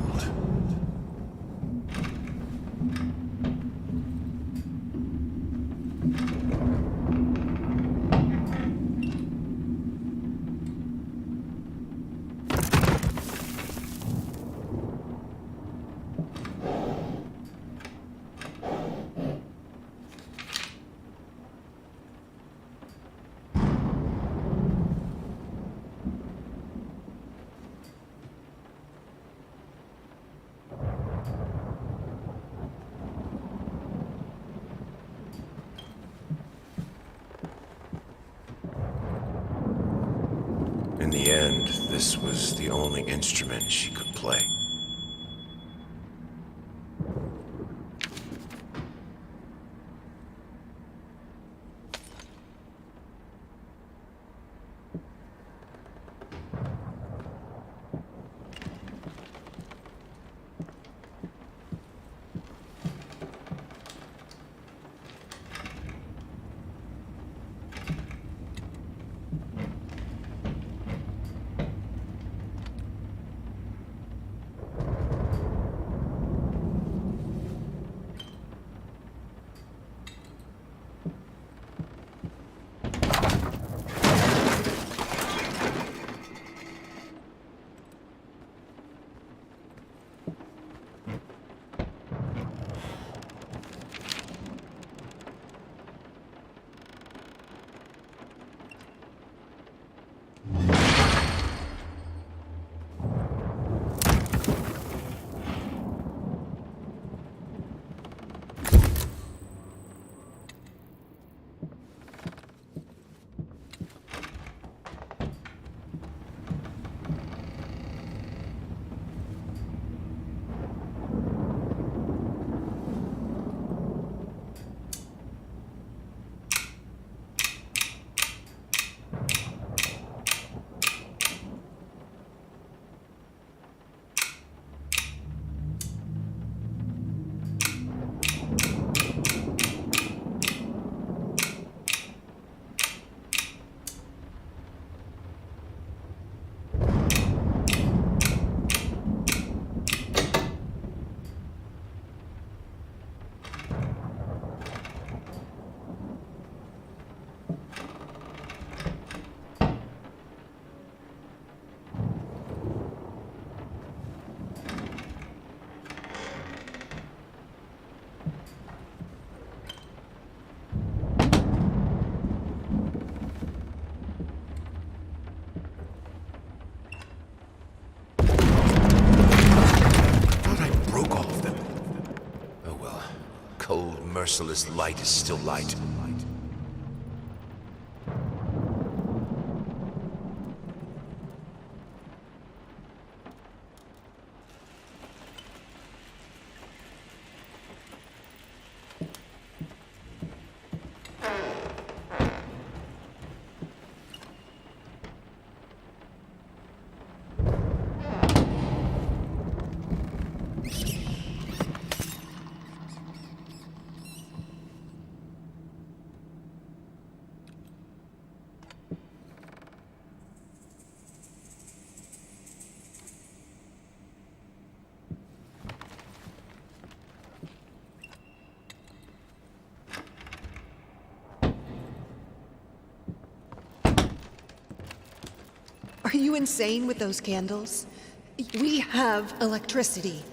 In the end, this was the only instrument she could play. Merciless light is still light. you insane with those candles? We have electricity.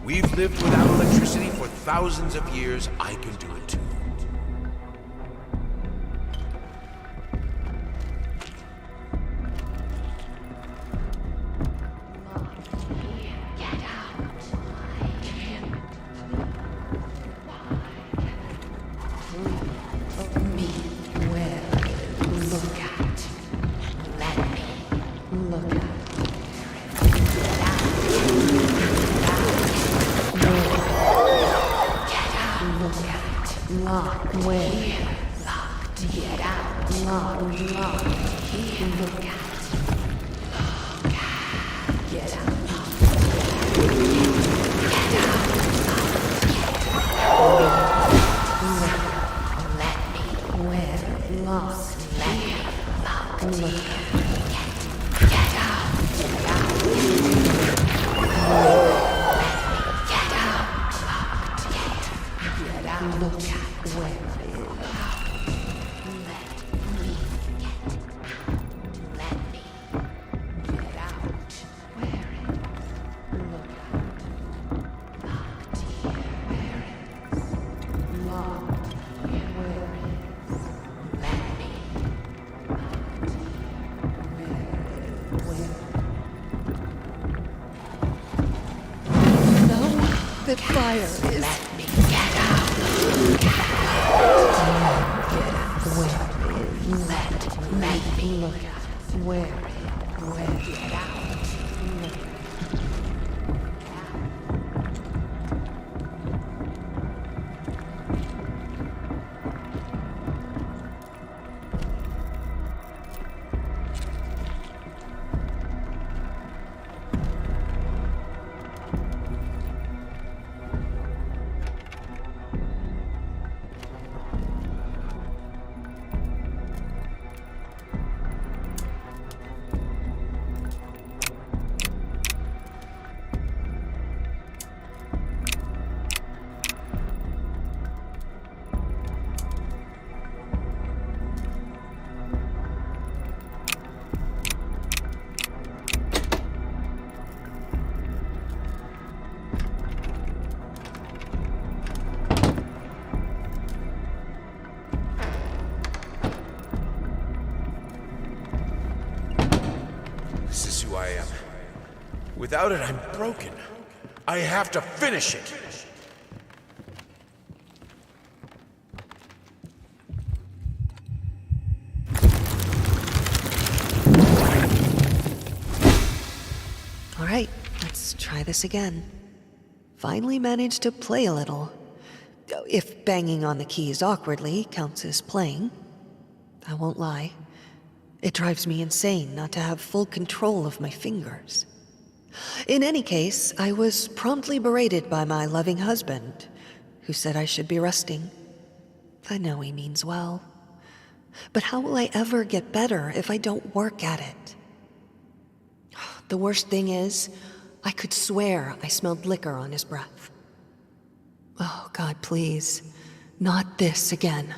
We've lived without electricity for thousands of years. I can do it too. That fire is... Let me get out. Let me look at where get out. This is who I am. Without it, I'm broken. I have to finish it. All right, let's try this again. Finally managed to play a little. If banging on the keys awkwardly counts as playing. I won't lie. It drives me insane not to have full control of my fingers. In any case, I was promptly berated by my loving husband, who said I should be resting. I know he means well. But how will I ever get better if I don't work at it? The worst thing is, I could swear I smelled liquor on his breath. Oh, God, please, not this again.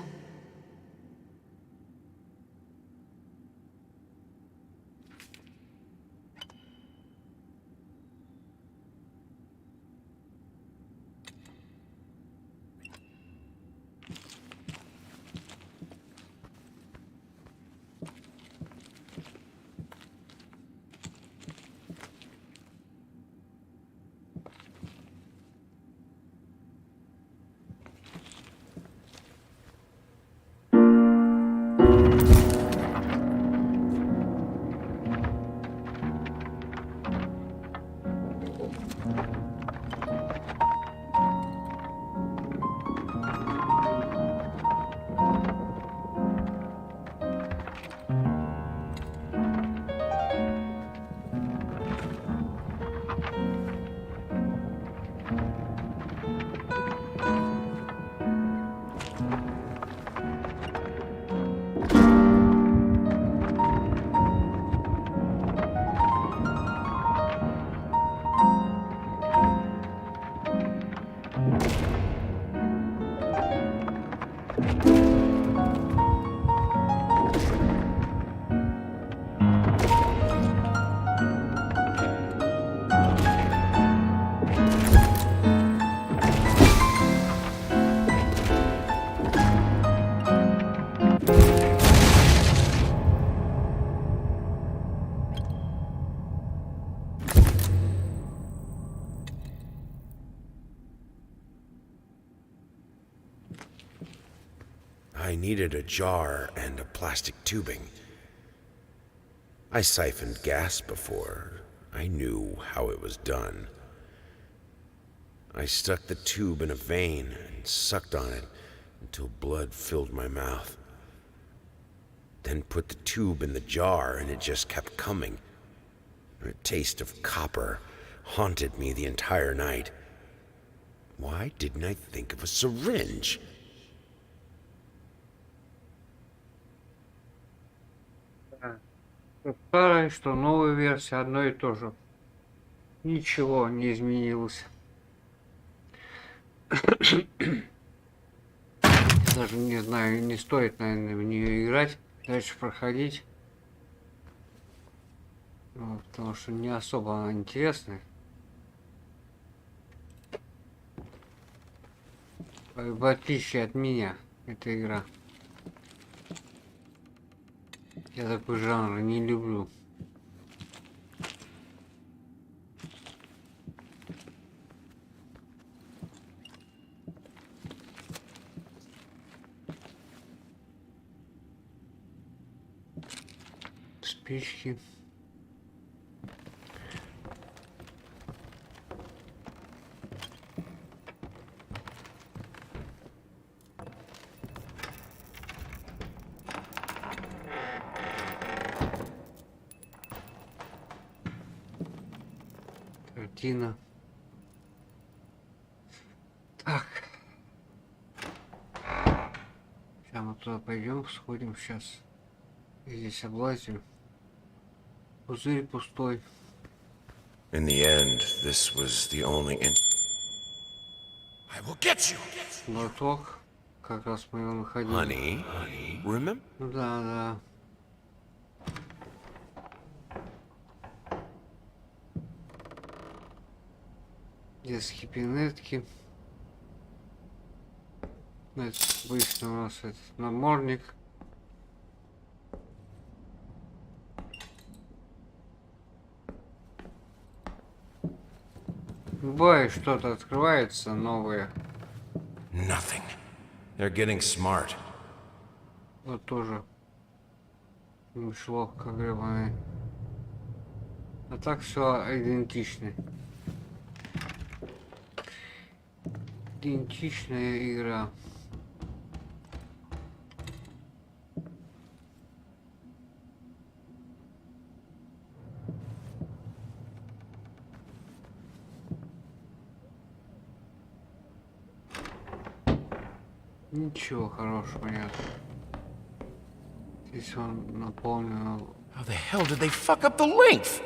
I needed a jar and a plastic tubing. I siphoned gas before. I knew how it was done. I stuck the tube in a vein and sucked on it until blood filled my mouth. Then put the tube in the jar and it just kept coming. A taste of copper haunted me the entire night. Why didn't I think of a syringe? Что старая, что новая версия одно и то же. Ничего не изменилось. Даже не знаю, не стоит, наверное, в нее играть, дальше проходить. Вот, потому что не особо она интересная. В отличие от меня, эта игра. Я такой жанр не люблю. Спички. Картина. Так. Сейчас мы туда пойдем, сходим сейчас. Здесь облазим. Пузырь пустой. In the end, this was the only I will get you! Лоток. Как раз мы его находили. Honey, remember? Ну да, да. Детские пинетки. Это обычно у нас этот намордник. Бывает, что-то открывается новое. Nothing. They're getting smart. Вот тоже мышеловка гребаная. А так все идентично. Идентичная игра. Ничего хорошего нет. Здесь он наполнен. How the hell did they fuck up the length?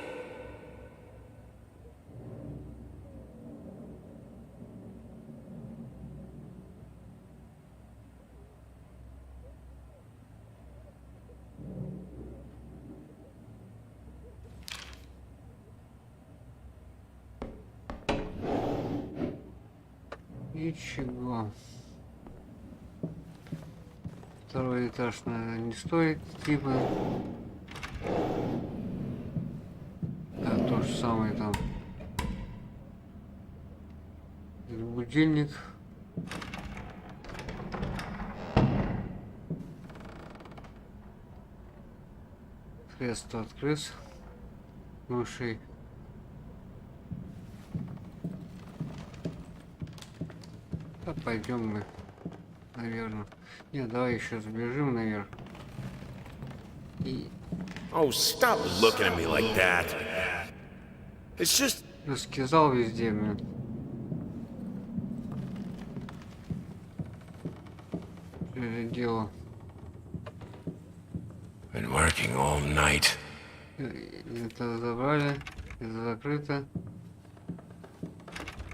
Ничего. Второй этаж, наверное, не стоит типа. Да, то же самое там. Будильник. Средство от крыс. Мышей. Да, пойдем мы, наверное. Не, давай еще забежим наверх. И Oh, stop looking at me like that. It's just... раскизал везде, блин. Что это дело? Been working all night. Это забрали. Это закрыто.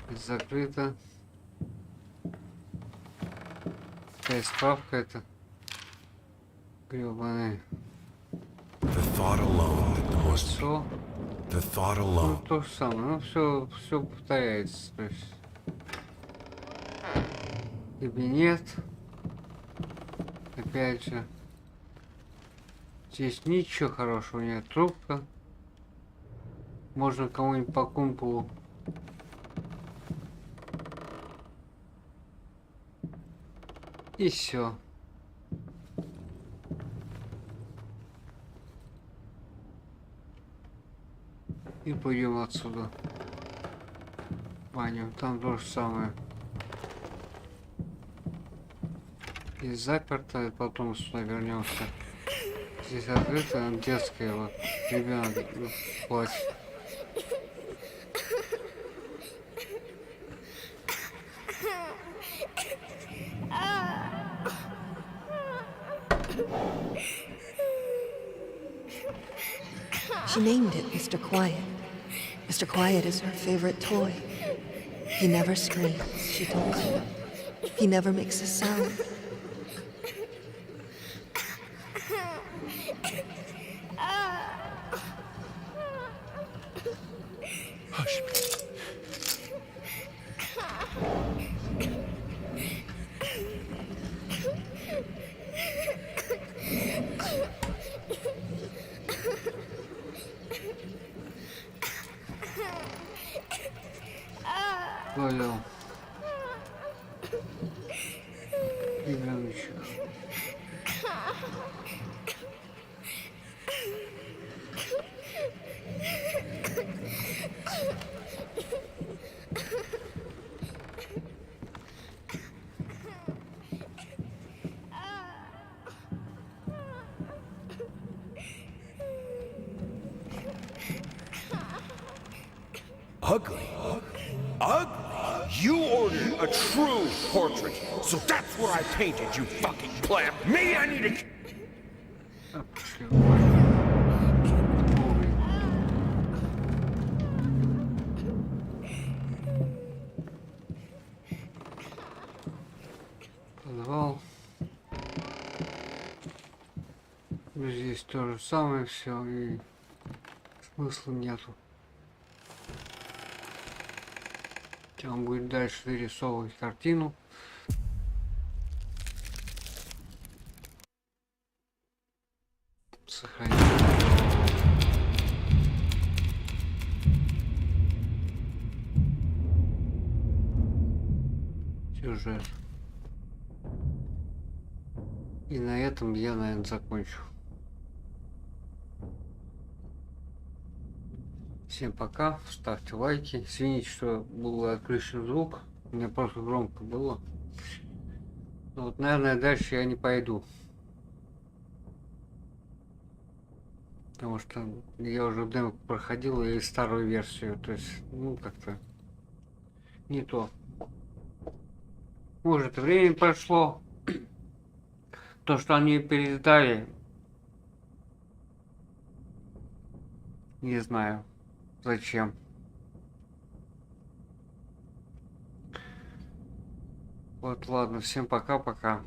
Это закрыто. Какая справка это? Гребаный. The thought alone that the most... Что? The thought Ну, alone. то же самое. Ну, все повторяется. То есть... Кабинет. Опять же. Здесь ничего хорошего нет. Трубка. Можно кому-нибудь по кумполу. И все. И пойдем отсюда. Баню. Там то же самое. И заперто, и потом сюда вернемся. Здесь открыто, детская вот. Ребенок плачет. She named it Mr. Quiet. Mr. Quiet is her favorite toy. He never screams, she told me. He never makes a sound. Понял. Ребеночек. Ugly? Ugly? You ordered a true portrait, so that's what I painted, you fucking pleb. Me, I need a... А, пошли в баню. Ой. Подвал. Здесь то же самое все, и смысла нету. Он будет дальше вырисовывать картину. Сохранить. Сюжет. И на этом я, наверное, закончу. Всем пока, ставьте лайки. Извините, что был отключен звук. У меня просто громко было. Но вот, наверное, дальше я не пойду. Потому что я уже демку проходил и старую версию. То есть, ну, как-то не то. Может, время прошло. То, что они передали, не знаю. Зачем? Вот, ладно, всем пока-пока.